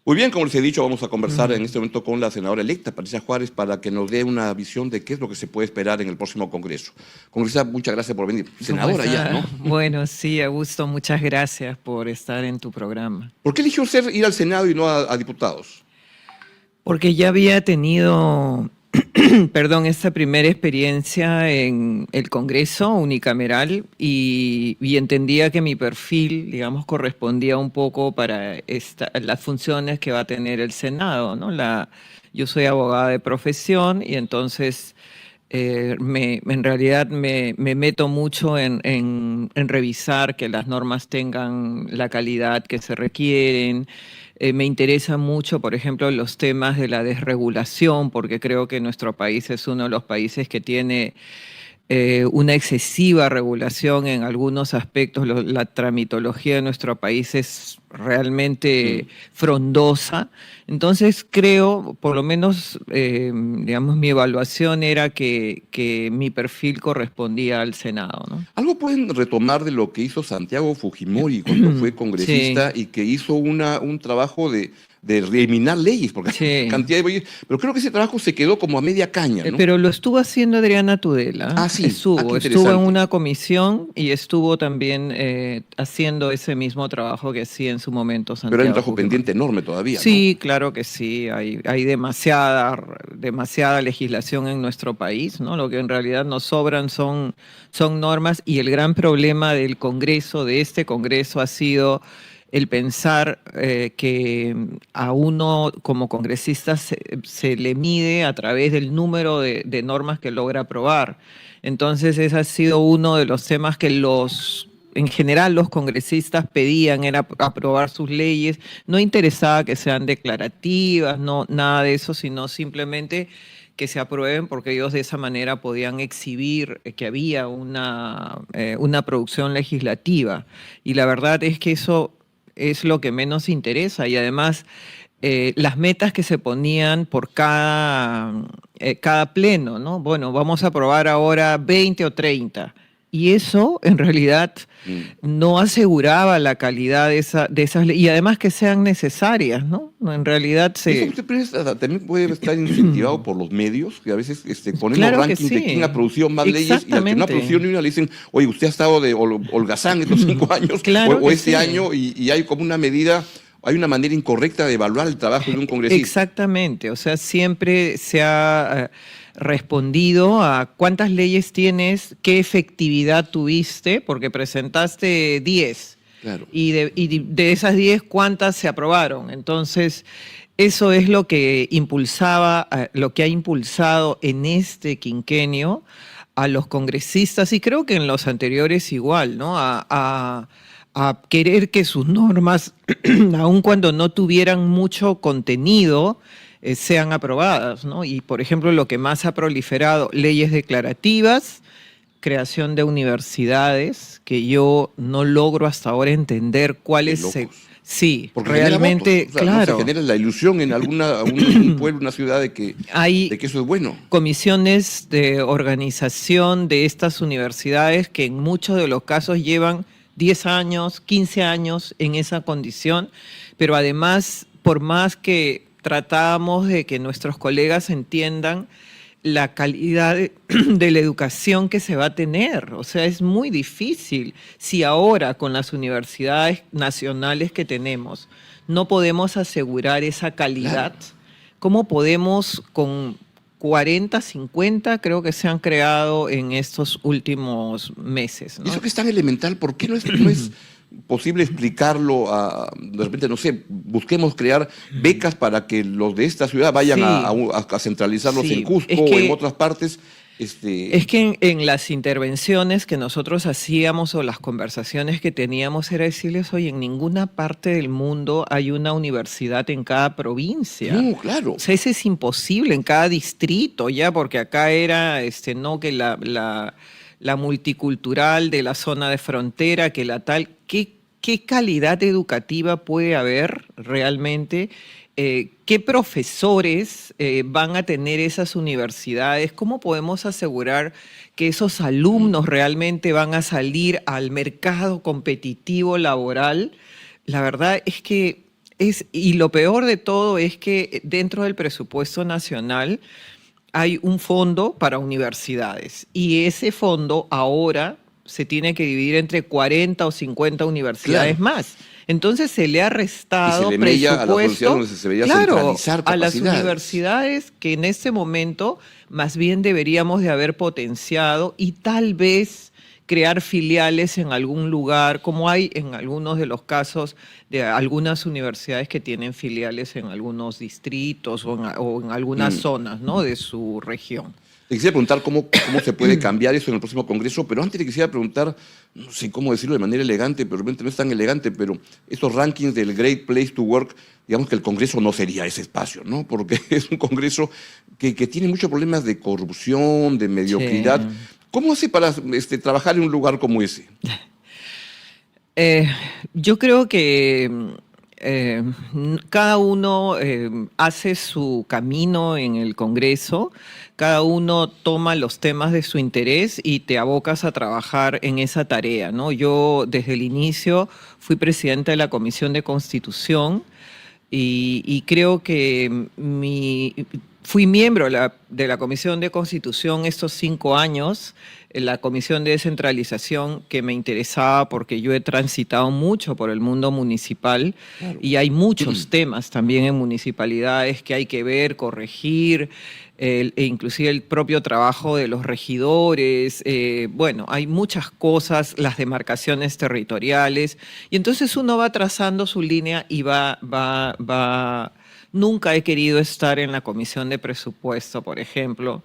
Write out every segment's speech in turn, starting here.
Muy bien, como les he dicho, vamos a conversar en este momento con la senadora electa, Patricia Juárez, para que nos dé una visión de qué es lo que se puede esperar en el próximo Congreso. Congresista, muchas gracias por venir. ¿Cómo Senadora ya, está? ¿no? Bueno, sí, Augusto, muchas gracias por estar en tu programa. ¿Por qué eligió ir al Senado y no a diputados? Porque ya había tenido, perdón, esta primera experiencia en el Congreso unicameral y entendía que mi perfil, digamos, correspondía un poco para las funciones que va a tener el Senado, ¿no? Yo soy abogada de profesión y entonces en realidad me meto mucho en revisar que las normas tengan la calidad que se requieren. Me interesa mucho, por ejemplo, los temas de la desregulación, porque creo que nuestro país es uno de los países que tiene una excesiva regulación en algunos aspectos. La tramitología de nuestro país es realmente frondosa. Entonces creo, por lo menos, digamos, mi evaluación era que mi perfil correspondía al Senado, ¿no? Algo pueden retomar de lo que hizo Santiago Fujimori cuando fue Sí, congresista y que hizo un trabajo de eliminar leyes, porque hay sí. cantidad de leyes, pero creo que ese trabajo se quedó como a media caña, ¿no? Pero lo estuvo haciendo Adriana Tudela. Ah, sí, qué Estuvo en interesante. una comisión y estuvo también haciendo ese mismo trabajo que hacía en su momento Pero hay un Santiago trabajo Fujimori. pendiente enorme todavía, ¿no? Sí, claro que sí. Hay demasiada legislación en nuestro país, ¿no? Lo que en realidad nos sobran son normas y el gran problema del Congreso, de este Congreso, ha sido el pensar que a uno como congresista se le mide a través del número de normas que logra aprobar. Entonces, ese ha sido uno de los temas que en general los congresistas pedían, era aprobar sus leyes. No interesaba que sean declarativas, no, nada de eso, sino simplemente que se aprueben porque ellos de esa manera podían exhibir que había una producción legislativa. Y la verdad es que eso es lo que menos interesa y además las metas que se ponían por cada pleno, ¿no? Bueno, vamos a aprobar ahora 20 o 30 y eso en realidad Mm. no aseguraba la calidad de esas leyes y además que sean necesarias, ¿no? En realidad Y eso usted piensa, también puede estar incentivado por los medios, que a veces ponen los Claro que rankings de quién ha sí, producido más leyes y al que no ha producido exactamente, ni una le dicen, oye, usted ha estado de holgazán estos 5 años claro o que este sí. año y hay como una medida, hay una manera incorrecta de evaluar el trabajo de un congresista. Exactamente, o sea, siempre se ha respondido a cuántas leyes tienes, qué efectividad tuviste, porque presentaste 10 Claro. y de esas 10, ¿cuántas se aprobaron? Entonces, eso es lo que impulsaba, lo que ha impulsado en este quinquenio a los congresistas y creo que en los anteriores igual, ¿no? A querer que sus normas, aun cuando no tuvieran mucho contenido, sean aprobadas, ¿no? Y, por ejemplo, lo que más ha proliferado, leyes declarativas, creación de universidades, que yo no logro hasta ahora entender De cuáles locos. sí, Porque genera votos. realmente, O sea, no se claro, genera la ilusión en un pueblo, una ciudad hay de que eso es bueno. comisiones de organización de estas universidades que en muchos de los casos llevan 10 años, 15 años en esa condición, pero además, por más que tratábamos de que nuestros colegas entiendan la calidad de la educación que se va a tener, o sea, es muy difícil si ahora con las universidades nacionales que tenemos no podemos asegurar esa Claro. calidad. ¿Cómo podemos con 40, 50, creo que se han creado en estos últimos meses, Y eso ¿no? que es tan elemental, ¿por qué no es posible explicarlo de repente, no sé, busquemos crear becas para que los de esta ciudad vayan Sí, a centralizarlos en sí. Cusco o en otras partes? Es que en las intervenciones que nosotros hacíamos o las conversaciones que teníamos era decirles, oye, en ninguna parte del mundo hay una universidad en cada provincia. No, claro. O sea, ese es imposible en cada distrito, ya, porque acá era, no, que la multicultural de la zona de frontera, que la tal, ¿qué calidad educativa puede haber realmente? ¿Qué profesores van a tener esas universidades? ¿Cómo podemos asegurar que esos alumnos realmente van a salir al mercado competitivo laboral? La verdad es que y lo peor de todo es que dentro del presupuesto nacional hay un fondo para universidades y ese fondo ahora se tiene que dividir entre 40 o 50 universidades Claro. más. Entonces se le ha Y se restado le mella a las universidades presupuesto, donde se debería claro, centralizar a las capacidades. universidades que en este momento más bien deberíamos de haber potenciado y tal vez crear filiales en algún lugar, como hay en algunos de los casos de algunas universidades que tienen filiales en algunos distritos o en algunas zonas, ¿no?, de su región. Te quisiera preguntar cómo se puede cambiar eso en el próximo Congreso, pero antes te quisiera preguntar, no sé cómo decirlo de manera elegante, pero realmente no es tan elegante, pero estos rankings del Great Place to Work, digamos que el Congreso no sería ese espacio, ¿no? Porque es un Congreso que tiene muchos problemas de corrupción, de mediocridad. Sí. ¿Cómo hace para trabajar en un lugar como ese? Eh, yo creo que cada uno hace su camino en el Congreso, cada uno toma los temas de su interés y te abocas a trabajar en esa tarea, ¿no? Yo desde el inicio fui presidenta de la Comisión de Constitución y creo que fui miembro de la Comisión de Constitución estos 5 años, en la Comisión de Descentralización, que me interesaba porque yo he transitado mucho por el mundo municipal y hay muchos temas también en municipalidades que hay que ver, corregir, e inclusive el propio trabajo de los regidores. Bueno, hay muchas cosas, las demarcaciones territoriales, y entonces uno va trazando su línea y va. Nunca he querido estar en la comisión de presupuesto, por ejemplo.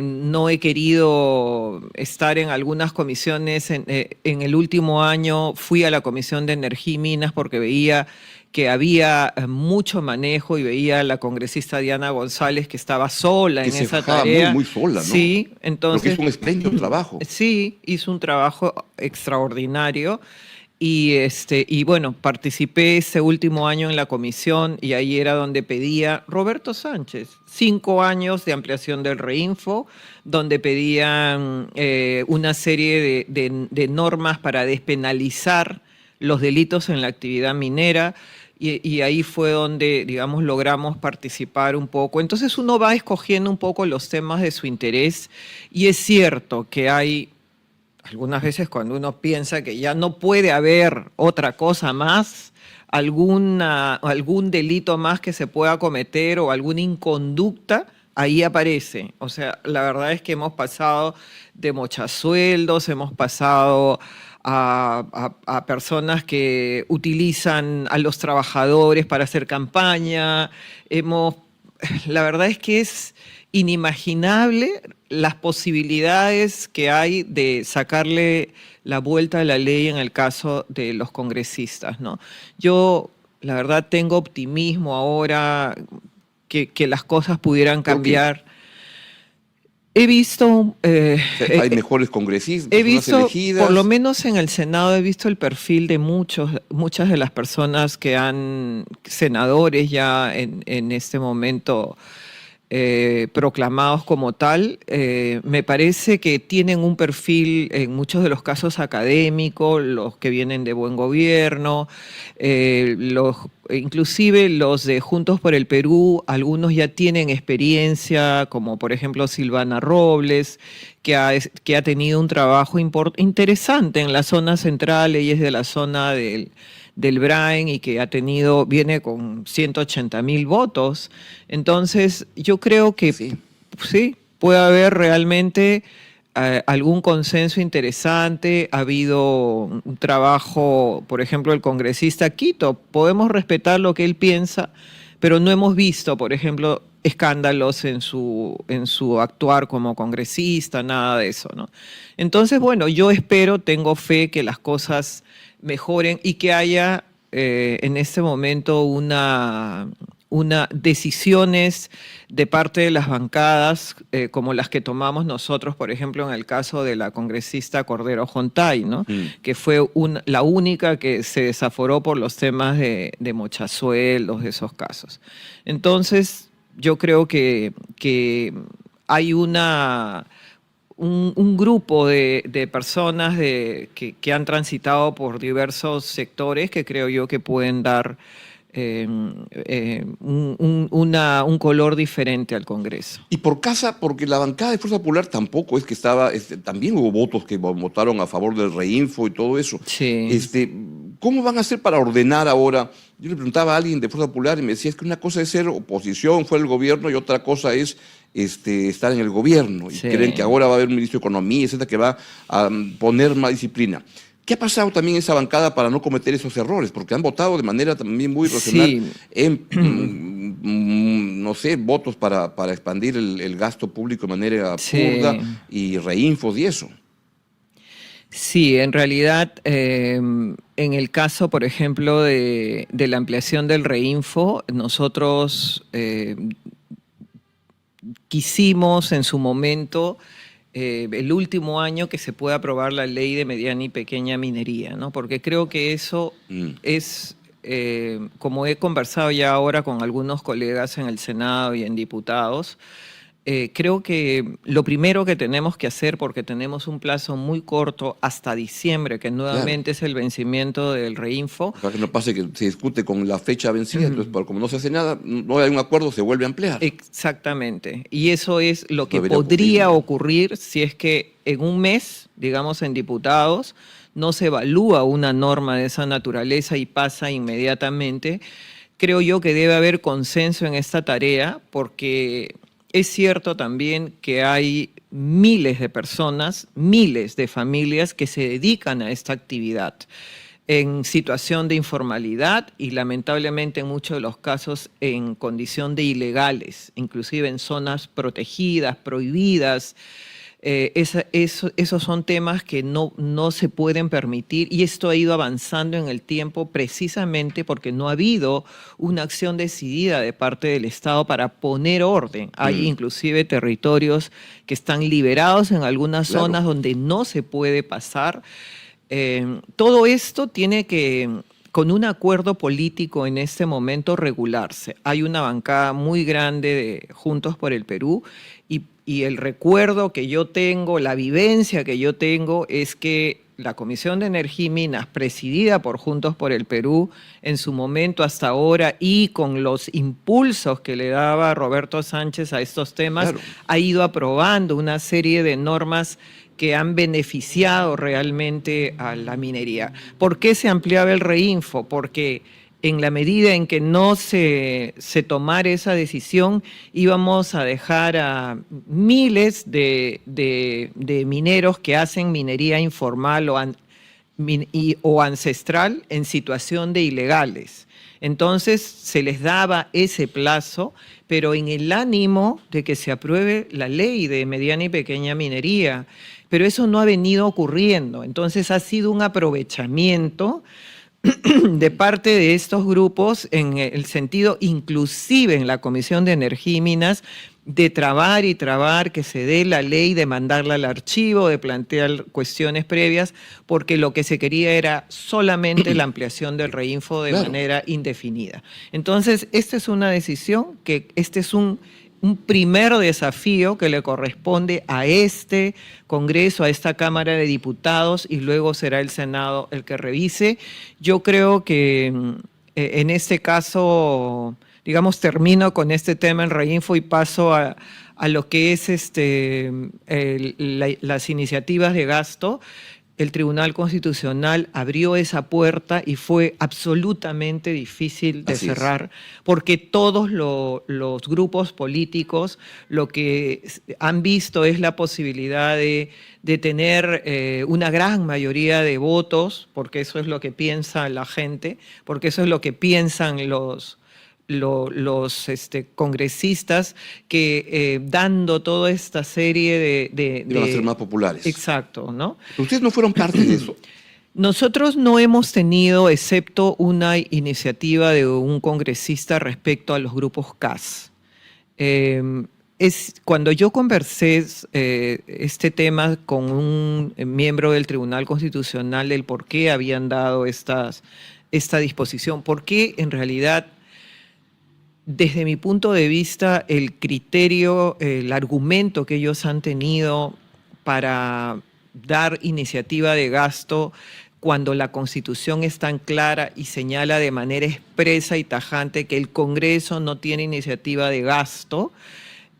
No he querido estar en algunas comisiones. En el último año fui a la Comisión de Energía y Minas porque veía que había mucho manejo y veía a la congresista Diana González que estaba sola Que en se esa fajaba tarea. muy sola, ¿no? Sí, Pero que entonces es un espléndido trabajo. sí, hizo un trabajo extraordinario. Y bueno, participé ese último año en la comisión y ahí era donde pedía Roberto Sánchez, 5 años de ampliación del Reinfo, donde pedían una serie de normas para despenalizar los delitos en la actividad minera. Y ahí fue donde, digamos, logramos participar un poco. Entonces uno va escogiendo un poco los temas de su interés y es cierto que hay algunas veces cuando uno piensa que ya no puede haber otra cosa más, algún delito más que se pueda cometer o alguna inconducta, ahí aparece. O sea, la verdad es que hemos pasado de mochasueldos, hemos pasado a personas que utilizan a los trabajadores para hacer campaña, la verdad es que es inimaginable las posibilidades que hay de sacarle la vuelta a la ley en el caso de los congresistas, ¿no? Yo, la verdad, tengo optimismo ahora que las cosas pudieran ¿Por qué? cambiar. He visto, Hay mejores congresistas, he personas visto, por lo elegidas. menos en el Senado, he visto el perfil de muchas de las personas que senadores ya en este momento proclamados como tal. Me parece que tienen un perfil en muchos de los casos académico, los que vienen de buen gobierno, inclusive los de Juntos por el Perú, algunos ya tienen experiencia, como por ejemplo Silvana Robles, que ha tenido un trabajo interesante en la zona central. Ella es de la zona del Brain y que viene con 180.000 votos. Entonces, yo creo que Sí. sí, puede haber realmente algún consenso interesante. Ha habido un trabajo, por ejemplo, el congresista Quito. Podemos respetar lo que él piensa, pero no hemos visto, por ejemplo, escándalos en su actuar como congresista, nada de eso, ¿no? Entonces, bueno, yo tengo fe que las cosas mejoren y que haya en este momento una decisiones de parte de las bancadas, como las que tomamos nosotros, por ejemplo, en el caso de la congresista Cordero Jontay, ¿no? Que fue la única que se desaforó por los temas de mochasueldos, de esos casos. Entonces, yo creo que hay un grupo de personas que han transitado por diversos sectores que creo yo que pueden dar un color diferente al Congreso. Y por casa, porque la bancada de Fuerza Popular tampoco es que estaba, también hubo votos que votaron a favor del reinfo y todo eso. Sí. ¿Cómo van a hacer para ordenar ahora? Yo le preguntaba a alguien de Fuerza Popular y me decía, es que una cosa es ser oposición, fue el gobierno, y otra cosa es estar en el gobierno. Y Sí. creen que ahora va a haber un ministro de Economía, etcétera, que va a poner más disciplina. ¿Qué ha pasado también en esa bancada para no cometer esos errores? Porque han votado de manera también muy racional Sí. en, no sé, votos para expandir el gasto público de manera absurda Sí. y reinfos y eso. Sí, en realidad, en el caso, por ejemplo, de la ampliación del reinfo, nosotros quisimos en su momento, el último año, que se pueda aprobar la ley de mediana y pequeña minería, ¿no? Porque creo que eso es, como he conversado ya ahora con algunos colegas en el Senado y en diputados, creo que lo primero que tenemos que hacer, porque tenemos un plazo muy corto hasta diciembre, que nuevamente es el vencimiento del reinfo. Para que no pase que se discute con la fecha vencida, entonces como no se hace nada, no hay un acuerdo, se vuelve a ampliar. Exactamente. Y eso es lo que Debería podría ocurrir si es que en un mes, digamos en diputados, no se evalúa una norma de esa naturaleza y pasa inmediatamente. Creo yo que debe haber consenso en esta tarea, porque es cierto también que hay miles de personas, miles de familias que se dedican a esta actividad en situación de informalidad y lamentablemente en muchos de los casos en condición de ilegales, inclusive en zonas protegidas, prohibidas. Esos son temas que no se pueden permitir, y esto ha ido avanzando en el tiempo precisamente porque no ha habido una acción decidida de parte del Estado para poner orden. Hay inclusive territorios que están liberados en algunas zonas donde no se puede pasar. Todo esto tiene que, con un acuerdo político en este momento, regularse. Hay una bancada muy grande de Juntos por el Perú, y el recuerdo que yo tengo, la vivencia que yo tengo, es que la Comisión de Energía y Minas, presidida por Juntos por el Perú, en su momento hasta ahora, y con los impulsos que le daba Roberto Sánchez a estos temas, ha ido aprobando una serie de normas que han beneficiado realmente a la minería. ¿Por qué se ampliaba el reinfo? Porque en la medida en que no se tomara esa decisión, íbamos a dejar a miles de mineros que hacen minería informal o ancestral en situación de ilegales. Entonces se les daba ese plazo, pero en el ánimo de que se apruebe la ley de mediana y pequeña minería. Pero eso no ha venido ocurriendo. Entonces ha sido un aprovechamiento de parte de estos grupos, en el sentido, inclusive en la Comisión de Energía y Minas, de trabar y trabar que se dé la ley, de mandarla al archivo, de plantear cuestiones previas, porque lo que se quería era solamente la ampliación del reinfo de manera indefinida. Entonces, esta es una decisión que este es un primer desafío que le corresponde a este Congreso, a esta Cámara de Diputados, y luego será el Senado el que revise. Yo creo que en este caso, digamos, termino con este tema en reinfo y paso a lo que es las iniciativas de gasto. El Tribunal Constitucional abrió esa puerta y fue absolutamente difícil de cerrar, porque todos los grupos políticos lo que han visto es la posibilidad de tener una gran mayoría de votos, porque eso es lo que piensa la gente, porque eso es lo que piensan los congresistas, que dando toda esta serie van a ser más populares. Exacto, ¿no? ¿Ustedes no fueron parte de eso? Nosotros no hemos tenido, excepto una iniciativa de un congresista respecto a los grupos CAS. Cuando yo conversé este tema con un miembro del Tribunal Constitucional, del por qué habían dado esta disposición, porque en realidad, desde mi punto de vista, el criterio, el argumento que ellos han tenido para dar iniciativa de gasto cuando la Constitución es tan clara y señala de manera expresa y tajante que el Congreso no tiene iniciativa de gasto.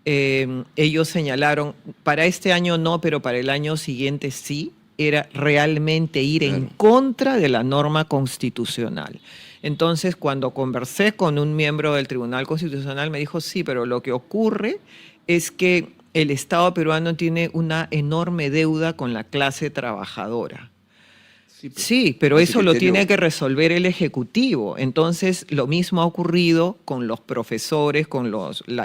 Ellos señalaron, para este año no, pero para el año siguiente sí, era realmente ir en contra de la norma constitucional. Entonces, cuando conversé con un miembro del Tribunal Constitucional, me dijo, sí, pero lo que ocurre es que el Estado peruano tiene una enorme deuda con la clase trabajadora. Sí, pero eso lo tiene que resolver el Ejecutivo. Entonces, lo mismo ha ocurrido con los profesores, con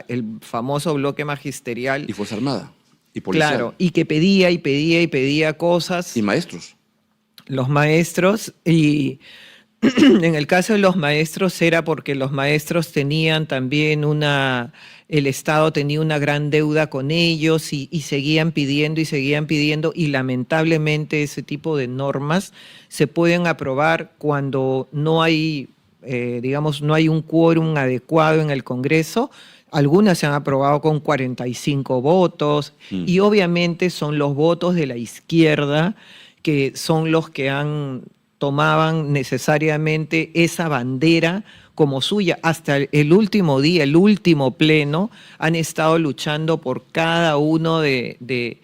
el famoso bloque magisterial. Y Fuerza Armada, y policial. Claro, y que pedía y pedía y pedía cosas. Y maestros. Los maestros, y en el caso de los maestros era porque los maestros tenían también el Estado tenía una gran deuda con ellos y seguían pidiendo y lamentablemente ese tipo de normas se pueden aprobar cuando no hay, no hay un quórum adecuado en el Congreso. Algunas se han aprobado con 45 votos y obviamente son los votos de la izquierda que son los que tomaban necesariamente esa bandera como suya. Hasta el último día, el último pleno, han estado luchando por cada uno de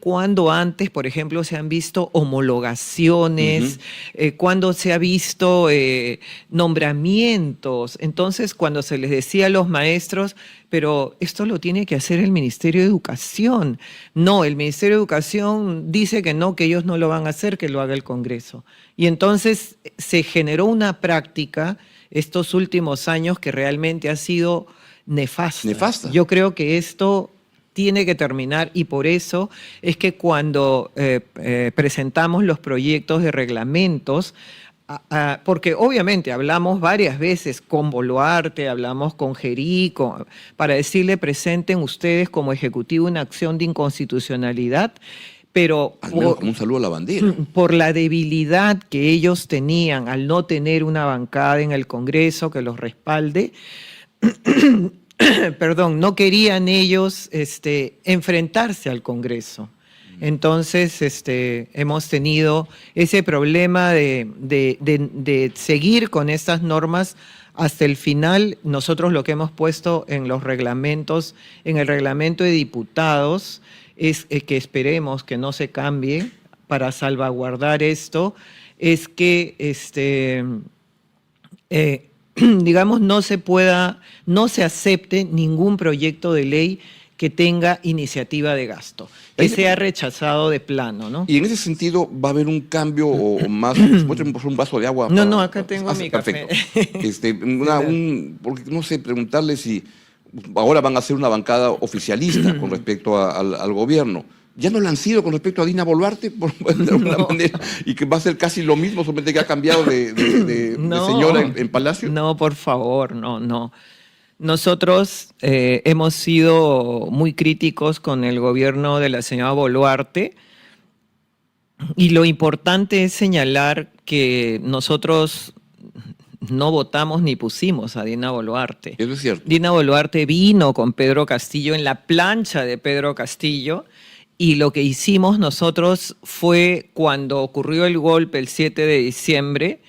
cuando antes, por ejemplo, se han visto homologaciones, cuando se ha visto nombramientos. Entonces, cuando se les decía a los maestros, pero esto lo tiene que hacer el Ministerio de Educación. No, el Ministerio de Educación dice que no, que ellos no lo van a hacer, que lo haga el Congreso. Y entonces se generó una práctica estos últimos años que realmente ha sido nefasta. Yo creo que esto tiene que terminar y por eso es que cuando presentamos los proyectos de reglamentos, porque obviamente hablamos varias veces con Boluarte, hablamos con Gerí, para decirle presenten ustedes como Ejecutivo una acción de inconstitucionalidad, pero al menos como un saludo a la bandera. Por la debilidad que ellos tenían al no tener una bancada en el Congreso que los respalde, perdón, no querían ellos enfrentarse al Congreso. Entonces, hemos tenido ese problema de seguir con estas normas hasta el final. Nosotros lo que hemos puesto en los reglamentos, en el reglamento de diputados, es que esperemos que no se cambie para salvaguardar esto, es que digamos, no se acepte ningún proyecto de ley que tenga iniciativa de gasto, que sea rechazado de plano, ¿no? Y en ese sentido, ¿va a haber un cambio o más? Muéstrame por favor un vaso de agua. No, acá tengo mi café. Perfecto. Porque no sé, preguntarle si ahora van a ser una bancada oficialista con respecto al gobierno. ¿Ya no lo han sido con respecto a Dina Boluarte, de alguna manera? Y que va a ser casi lo mismo, solamente que ha cambiado de señora en Palacio. No, por favor, no. Nosotros hemos sido muy críticos con el gobierno de la señora Boluarte y lo importante es señalar que nosotros no votamos ni pusimos a Dina Boluarte. Eso es cierto. Dina Boluarte vino con Pedro Castillo en la plancha de Pedro Castillo. Y lo que hicimos nosotros fue, cuando ocurrió el golpe el 7 de diciembre,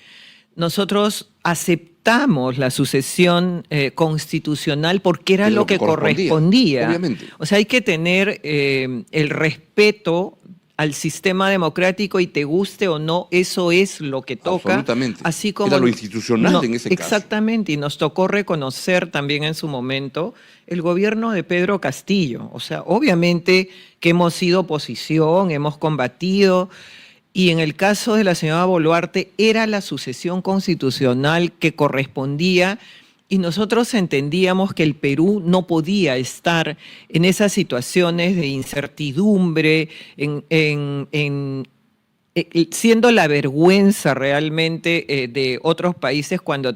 nosotros aceptamos la sucesión constitucional porque era lo que correspondía. Obviamente. O sea, hay que tener el respeto al sistema democrático y te guste o no, eso es lo que toca. Absolutamente. Así como era lo institucional en ese caso. Exactamente, y nos tocó reconocer también en su momento el gobierno de Pedro Castillo. O sea, obviamente que hemos sido oposición, hemos combatido, y en el caso de la señora Boluarte era la sucesión constitucional que correspondía. Y nosotros entendíamos que el Perú no podía estar en esas situaciones de incertidumbre, siendo la vergüenza realmente de otros países cuando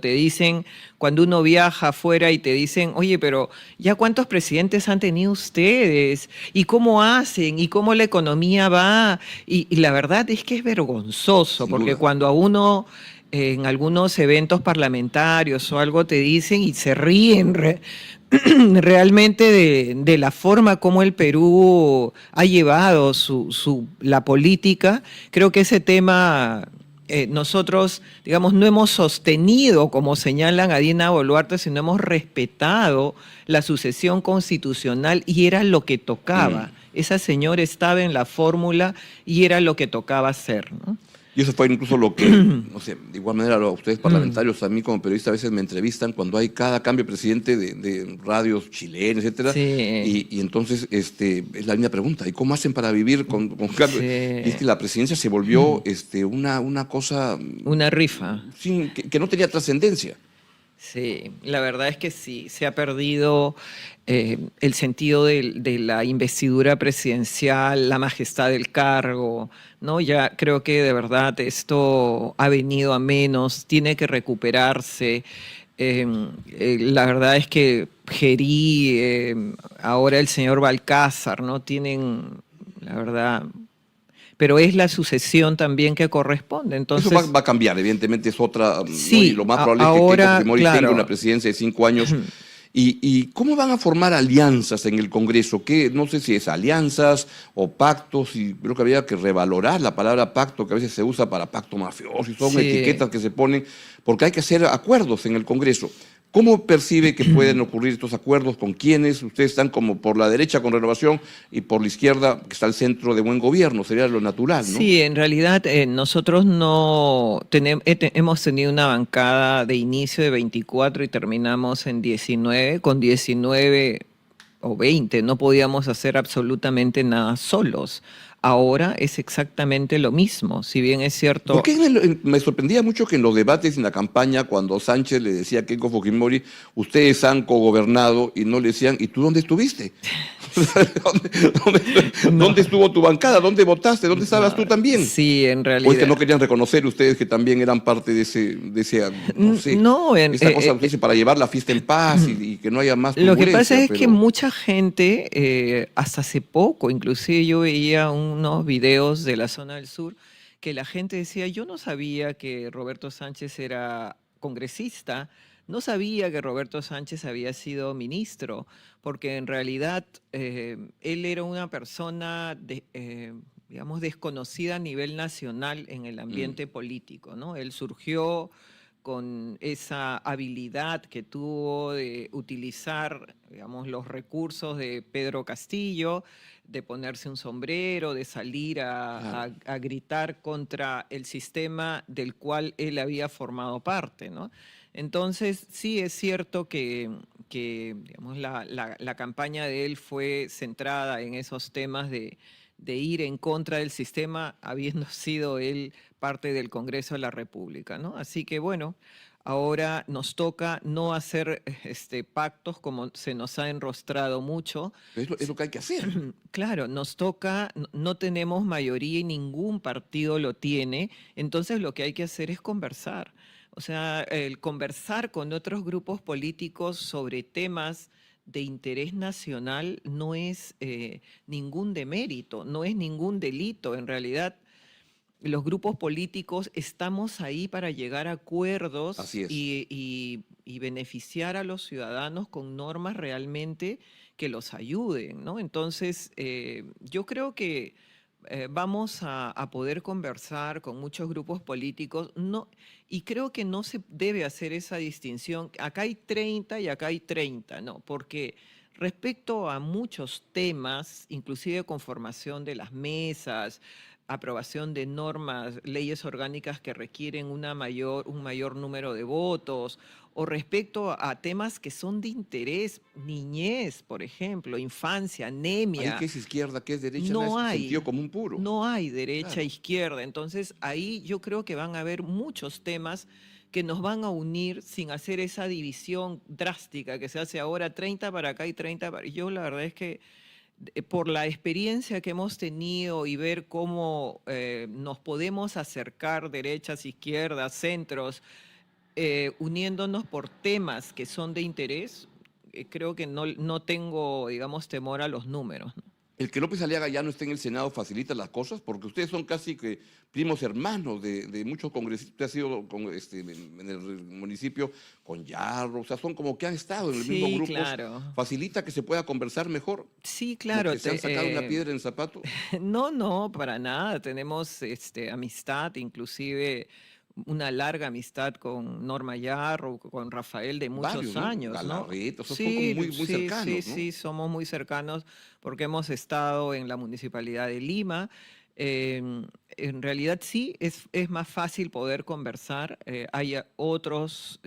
uno viaja afuera y te dicen, oye, pero ¿ya cuántos presidentes han tenido ustedes? ¿Y cómo hacen? ¿Y cómo la economía va? Y la verdad es que es vergonzoso, porque cuando a uno en algunos eventos parlamentarios o algo te dicen y se ríen realmente de la forma como el Perú ha llevado la política. Creo que ese tema nosotros, digamos, no hemos sostenido, como señalan a Dina Boluarte, sino hemos respetado la sucesión constitucional y era lo que tocaba. Esa señora estaba en la fórmula y era lo que tocaba hacer, ¿no? Y eso fue incluso lo que, no sé, de igual manera a ustedes parlamentarios, a mí como periodista a veces me entrevistan cuando hay cada cambio de presidente de radios chilenas, etcétera, Sí. y entonces es la misma pregunta, ¿y cómo hacen para vivir con cambio? Sí. Y es que la presidencia se volvió una cosa Una rifa. que no tenía trascendencia. Sí, la verdad es que sí, se ha perdido el sentido de la investidura presidencial, la majestad del cargo, ¿no? Ya creo que de verdad esto ha venido a menos, tiene que recuperarse. La verdad es que Gerí, ahora el señor Balcázar, ¿no? Tienen, la verdad, pero es la sucesión también que corresponde. Eso Entonces, va a cambiar, evidentemente es otra, ¿no? Y sí, lo más probable es que Keiko ahora, Fujimori tenga claro. una presidencia de 5 años. ¿Y cómo van a formar alianzas en el Congreso? ¿Qué? No sé si es alianzas o pactos, y creo que había que revalorar la palabra pacto, que a veces se usa para pacto mafioso, y son Sí. etiquetas que se ponen, porque hay que hacer acuerdos en el Congreso. ¿Cómo percibe que pueden ocurrir estos acuerdos? ¿Con quiénes? Ustedes están como por la derecha con Renovación y por la izquierda, que está el centro de Buen Gobierno, sería lo natural, ¿no? Sí, en realidad nosotros no hemos tenido una bancada de inicio de 24 y terminamos en 19, con 19 o 20, no podíamos hacer absolutamente nada solos. Ahora es exactamente lo mismo, si bien es cierto. Porque me sorprendía mucho que en los debates en la campaña, cuando Sánchez le decía a Keiko Fujimori, ustedes han cogobernado, y no le decían, ¿y tú dónde estuviste? ¿Dónde estuvo tu bancada? ¿Dónde votaste? ¿Dónde estabas tú también? Sí, en ¿O realidad. es que no querían reconocer ustedes que también eran parte de ese no sé, No, esta cosa que dice para llevar la fiesta en paz y que no haya más lo que turbulencia? pasa es que mucha gente, hasta hace poco, inclusive yo veía unos videos de la zona del sur, que la gente decía, yo no sabía que Roberto Sánchez era congresista, no sabía que Roberto Sánchez había sido ministro, porque en realidad él era una persona, digamos, desconocida a nivel nacional en el ambiente político, ¿no? Él surgió con esa habilidad que tuvo de utilizar, digamos, los recursos de Pedro Castillo, de ponerse un sombrero, de salir a gritar contra el sistema del cual él había formado parte, ¿no? Entonces, sí es cierto que digamos, la campaña de él fue centrada en esos temas de ir en contra del sistema, habiendo sido él parte del Congreso de la República, ¿no? Así que bueno, ahora nos toca no hacer pactos como se nos ha enrostrado mucho. Es lo que hay que hacer. Claro, nos toca, no tenemos mayoría y ningún partido lo tiene, entonces lo que hay que hacer es conversar. O sea, el conversar con otros grupos políticos sobre temas de interés nacional no es ningún demérito, no es ningún delito. En realidad, los grupos políticos estamos ahí para llegar a acuerdos Así es. y beneficiar a los ciudadanos con normas realmente que los ayuden, ¿no? Entonces, yo creo que vamos a poder conversar con muchos grupos políticos, no, y creo que no se debe hacer esa distinción. Acá hay 30 y acá hay 30, ¿no? Porque respecto a muchos temas, inclusive conformación de las mesas, aprobación de normas, leyes orgánicas que requieren un mayor número de votos, o respecto a temas que son de interés, niñez, por ejemplo, infancia, Ahí anemia. que es izquierda, que es derecha, No es hay, sentido común puro. no hay derecha, Claro. izquierda. Entonces ahí yo creo que van a haber muchos temas que nos van a unir sin hacer esa división drástica que se hace ahora, 30 para acá y 30 para... Yo la verdad es que por la experiencia que hemos tenido y ver cómo nos podemos acercar derechas, izquierdas, centros, uniéndonos por temas que son de interés, creo que no tengo, digamos, temor a los números, ¿no? ¿El que López Aliaga ya no esté en el Senado facilita las cosas? Porque ustedes son casi que primos hermanos de muchos congresistas. Usted ha sido en el municipio con Yarro, o sea, son como que han estado en el mismo Sí, grupo. claro. ¿Facilita que se pueda conversar mejor? Sí, Como claro. que se han sacado una piedra en el zapato. No, no, para nada. Tenemos amistad, inclusive una larga amistad con Norma Yarro, con Rafael de Varios, muchos ¿no? años, ¿no? Galarreta, o sea, son como Sí, muy sí, sí, cercanos, ¿no? sí, somos muy cercanos porque hemos estado en la Municipalidad de Lima. En realidad sí, es más fácil poder conversar. Hay otros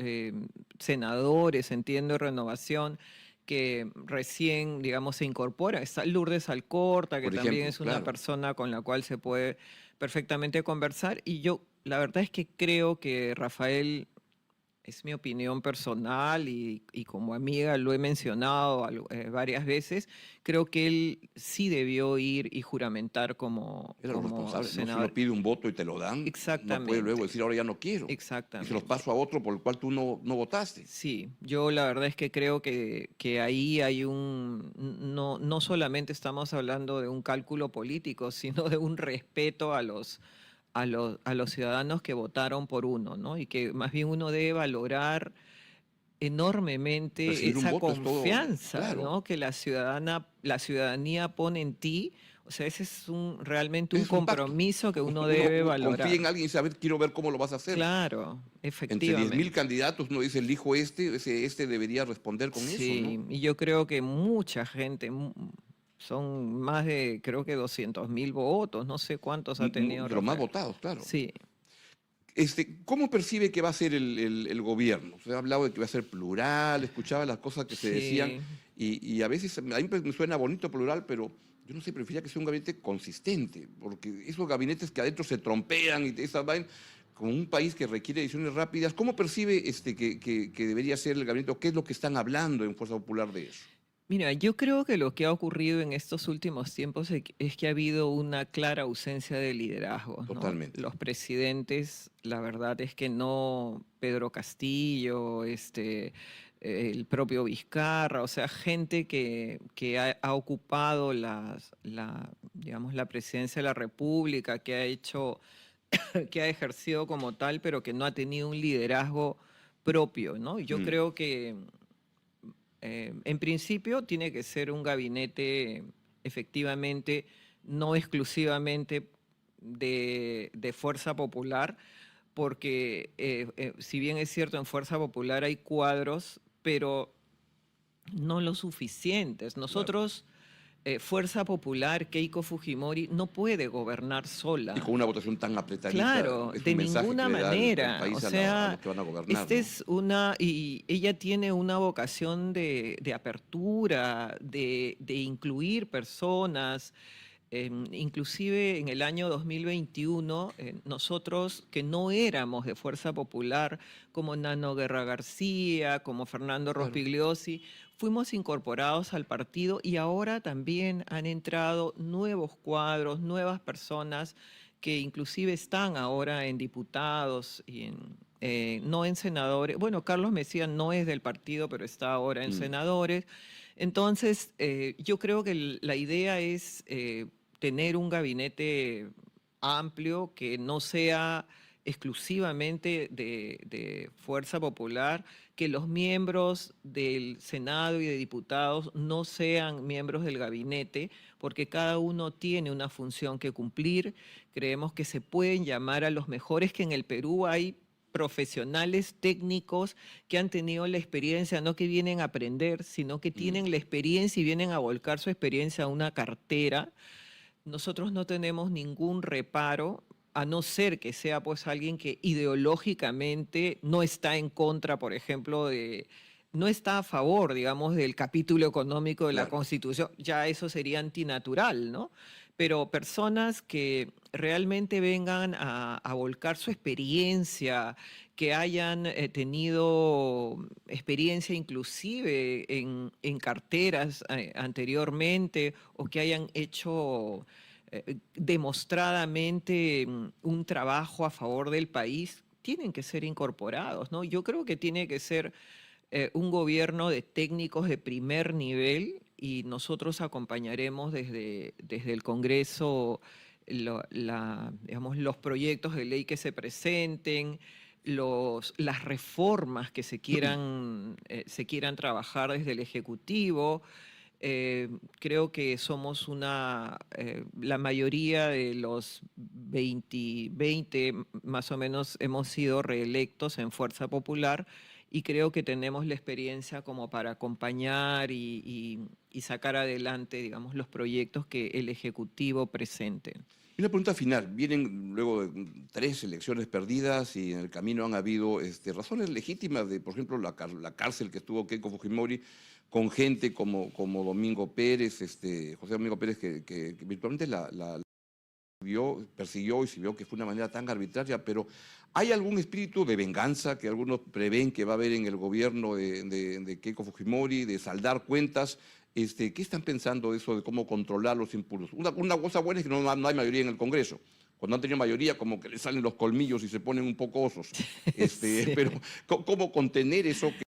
senadores, entiendo, Renovación, que recién, digamos, se incorpora. Está Lourdes Alcorta, que Por también ejemplo, es una claro. persona con la cual se puede perfectamente conversar. Y yo, la verdad es que creo que Rafael, es mi opinión personal y como amiga lo he mencionado varias veces, creo que él sí debió ir y juramentar como, Era lo como responsable, ¿no? Si uno senador. pide un voto y te lo dan, no puede luego Exactamente, decir ahora ya no quiero. Y se los exactamente. paso a otro por el cual tú no votaste. Sí, yo la verdad es que creo que ahí hay no, no solamente estamos hablando de un cálculo político, sino de un respeto a los ciudadanos que votaron por uno, ¿no? Y que más bien uno debe valorar enormemente Recibir un esa voto es todo, confianza, claro. ¿no? Que la ciudadanía pone en ti. O sea, ese es realmente un Ese es un pacto. compromiso que uno debe Uno confía en valorar. alguien y dice, a ver, quiero ver cómo lo vas a hacer. Claro, Entre 10.000 efectivamente. candidatos uno dice, elijo este debería responder con eso, ¿no? Sí, y yo creo que mucha gente, son más de, creo que 200.000 votos, no sé cuántos ha tenido De los más Rafael. votados, claro. Sí, ¿Cómo percibe que va a ser el gobierno? Se ha hablado de que va a ser plural, escuchaba las cosas que se decían sí. y a veces a mí me suena bonito plural, pero yo no sé, preferiría que sea un gabinete consistente, porque esos gabinetes que adentro se trompean y esas vainas, como un país que requiere decisiones rápidas, ¿cómo percibe que debería ser el gabinete o qué es lo que están hablando en Fuerza Popular de eso? Mira, yo creo que lo que ha ocurrido en estos últimos tiempos es que ha habido una clara ausencia de liderazgo, ¿no? Totalmente. Los presidentes, la verdad es que no, Pedro Castillo, el propio Vizcarra, o sea, gente que ha ocupado digamos, la presidencia de la República, que ha hecho, que ha ejercido como tal, pero que no ha tenido un liderazgo propio, ¿no? Yo Mm. creo que en principio tiene que ser un gabinete efectivamente, no exclusivamente de Fuerza Popular, porque si bien es cierto, en Fuerza Popular hay cuadros, pero no lo suficientes. Claro. Nosotros, Fuerza Popular, Keiko Fujimori, no puede gobernar Y sola. con una votación tan apretadita, Claro, es de un mensaje que ninguna le da el manera. O país a los sea, que van a gobernar, esta ¿no? es y ella tiene una vocación de apertura, de incluir personas. Inclusive en el año 2021, nosotros que no éramos de Fuerza Popular, como Nano Guerra García, como Fernando Claro. Rospigliosi, fuimos incorporados al partido y ahora también han entrado nuevos cuadros, nuevas personas que inclusive están ahora en diputados y no en senadores. Bueno, Carlos Mesías no es del partido, pero está ahora en Mm. senadores. Entonces, yo creo que la idea es tener un gabinete amplio que no sea exclusivamente de Fuerza Popular, que los miembros del Senado y de diputados no sean miembros del gabinete, porque cada uno tiene una función que cumplir. Creemos que se pueden llamar a los mejores, que en el Perú hay profesionales técnicos que han tenido la experiencia, no que vienen a aprender, sino que Mm. tienen la experiencia y vienen a volcar su experiencia a una cartera. Nosotros no tenemos ningún reparo, a no ser que sea pues alguien que ideológicamente no está en contra, por ejemplo, no está a favor, digamos, del capítulo económico de la Claro. Constitución, ya eso sería antinatural, ¿no? Pero personas que realmente vengan a volcar su experiencia, que hayan tenido experiencia inclusive en carteras anteriormente o que hayan hecho demostradamente un trabajo a favor del país, tienen que ser incorporados, ¿no? Yo creo que tiene que ser un gobierno de técnicos de primer nivel y nosotros acompañaremos desde el Congreso digamos, los proyectos de ley que se presenten, las reformas que se quieran trabajar desde el Ejecutivo. Creo que somos la mayoría de los 20 más o menos hemos sido reelectos en Fuerza Popular y creo que tenemos la experiencia como para acompañar y sacar adelante, digamos, los proyectos que el Ejecutivo presente. Y una pregunta final. Vienen luego de 3 elecciones perdidas y en el camino han habido razones legítimas de, por ejemplo, la cárcel que estuvo Keiko Fujimori con gente como Domingo Pérez, José Domingo Pérez, que virtualmente la persiguió y se vio que fue una manera tan arbitraria, pero ¿hay algún espíritu de venganza que algunos prevén que va a haber en el gobierno de Keiko Fujimori, de saldar cuentas? ¿Qué están pensando de eso, de cómo controlar los impulsos? Una cosa buena es que no hay mayoría en el Congreso. Cuando han tenido mayoría, como que les salen los colmillos y se ponen un poco osos. Sí. Pero ¿cómo contener eso que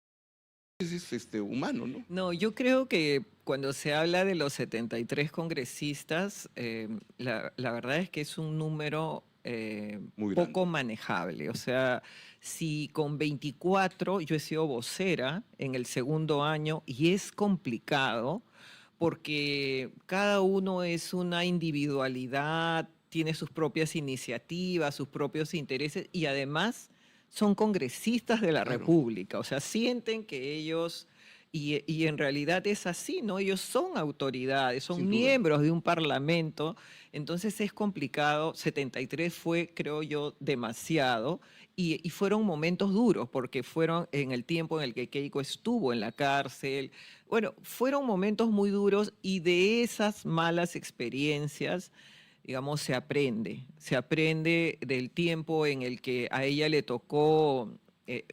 es humano, ¿no? No, yo creo que cuando se habla de los 73 congresistas, la verdad es que es un número Muy poco grande. manejable. O sea, si con 24 yo he sido vocera en el segundo año y es complicado porque cada uno es una individualidad, tiene sus propias iniciativas, sus propios intereses y además son congresistas de la Claro. República, o sea, sienten que ellos, y en realidad es así, ¿no? Ellos son autoridades, son Sin duda. miembros de un parlamento, entonces es complicado. 73 fue, creo yo, demasiado, y fueron momentos duros, porque fueron en el tiempo en el que Keiko estuvo en la cárcel. Bueno, fueron momentos muy duros y de esas malas experiencias, digamos, se aprende del tiempo en el que a ella le tocó,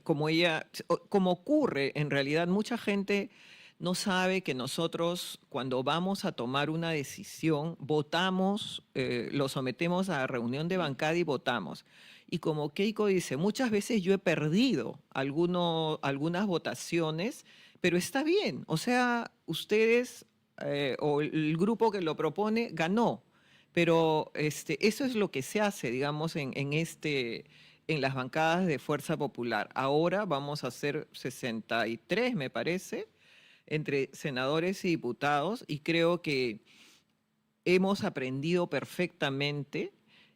como ocurre en realidad, mucha gente no sabe que nosotros cuando vamos a tomar una decisión, votamos, lo sometemos a reunión de bancada y votamos. Y como Keiko dice, muchas veces yo he perdido algunas votaciones, pero está bien, o sea, ustedes o el grupo que lo propone ganó. Pero eso es lo que se hace, digamos, en las bancadas de Fuerza Popular. Ahora vamos a hacer 63, me parece, entre senadores y diputados, y creo que hemos aprendido perfectamente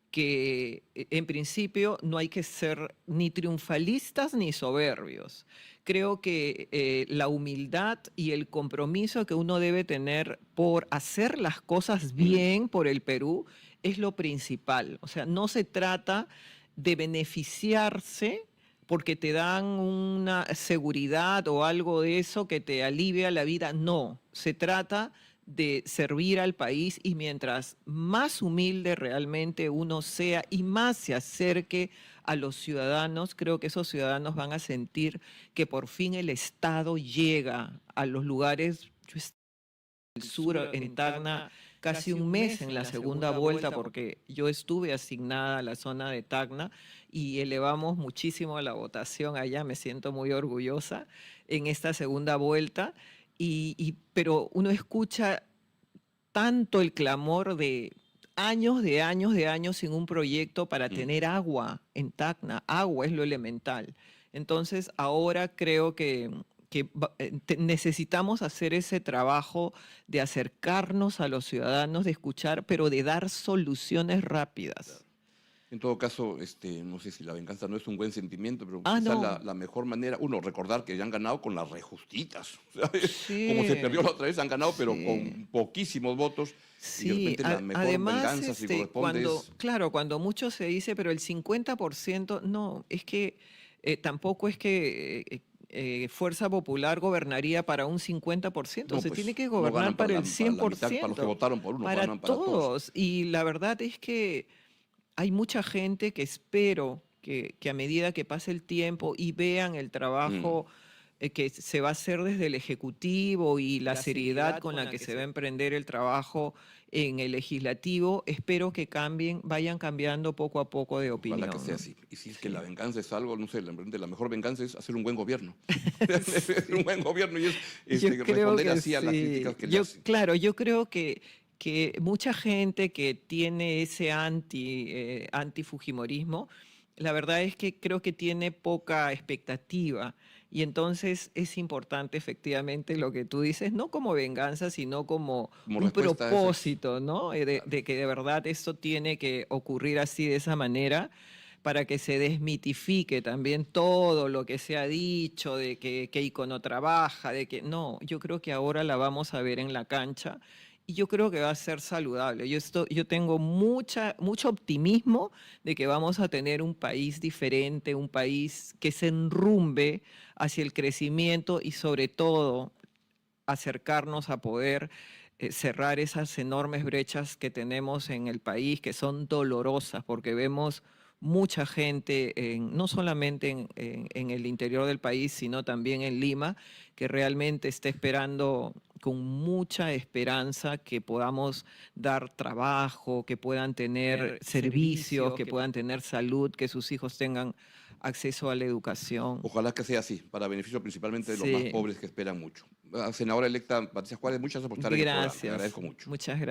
que en principio no hay que ser ni triunfalistas ni soberbios. Creo que la humildad y el compromiso que uno debe tener por hacer las cosas bien por el Perú es lo principal. O sea, no se trata de beneficiarse porque te dan una seguridad o algo de eso que te alivia la vida. No, se trata de servir al país y mientras más humilde realmente uno sea y más se acerque a los ciudadanos, creo que esos ciudadanos van a sentir que por fin el Estado llega a los lugares. Yo estuve en el sur, en Tacna, casi un mes en la segunda vuelta porque yo estuve asignada a la zona de Tacna y elevamos muchísimo la votación allá, me siento muy orgullosa en esta segunda vuelta. Pero uno escucha tanto el clamor de años sin un proyecto para tener agua en Tacna. Agua es lo elemental. Entonces, ahora creo que necesitamos hacer ese trabajo de acercarnos a los ciudadanos, de escuchar, pero de dar soluciones rápidas. En todo caso, no sé si la venganza no es un buen sentimiento, pero Ah, quizás no. la mejor manera, recordar que ya han ganado con las rejustitas, ¿sabes? Sí. Como se perdió la otra vez, han ganado, pero Sí. con poquísimos votos. Y de Sí, repente la mejor además, venganza, si corresponde, es... claro, cuando mucho se dice, pero el 50%, no, es que tampoco es que Fuerza Popular gobernaría para un 50%, No, se pues, tiene que no gobernar ganan para el la 100%, mitad, para los que votaron por uno, para ganan para todos. todos. Y la verdad es que hay mucha gente que espero que a medida que pase el tiempo y vean el trabajo que se va a hacer desde el Ejecutivo y la seriedad con la que se va a emprender el trabajo en el Legislativo, espero que cambien, vayan cambiando poco a poco de opinión. Ojalá que sea ¿no? así. Y si es que la venganza es algo, no sé, la mejor venganza es hacer un buen gobierno. Hacer un buen gobierno y es Yo creo responder que así a las sí. críticas que le hacen. Claro, yo creo que mucha gente que tiene ese anti-fujimorismo, la verdad es que creo que tiene poca expectativa y entonces es importante efectivamente lo que tú dices, no como venganza, sino como Como un respuesta a eso. propósito, ¿no? De que de verdad esto tiene que ocurrir así de esa manera para que se desmitifique también todo lo que se ha dicho de que Keiko no trabaja, de que no, yo creo que ahora la vamos a ver en la cancha y yo creo que va a ser saludable. Yo tengo mucho optimismo de que vamos a tener un país diferente, un país que se enrumbe hacia el crecimiento y sobre todo acercarnos a poder cerrar esas enormes brechas que tenemos en el país, que son dolorosas, porque vemos mucha gente, no solamente en el interior del país, sino también en Lima, que realmente está esperando con mucha esperanza que podamos dar trabajo, que puedan tener servicios, que puedan tener salud, que sus hijos tengan acceso a la educación. Ojalá que sea así, para beneficio principalmente de los más Sí. pobres que esperan mucho. Senadora electa Patricia Juárez, muchas gracias por estar en el programa. Le Gracias. agradezco mucho. Muchas gracias.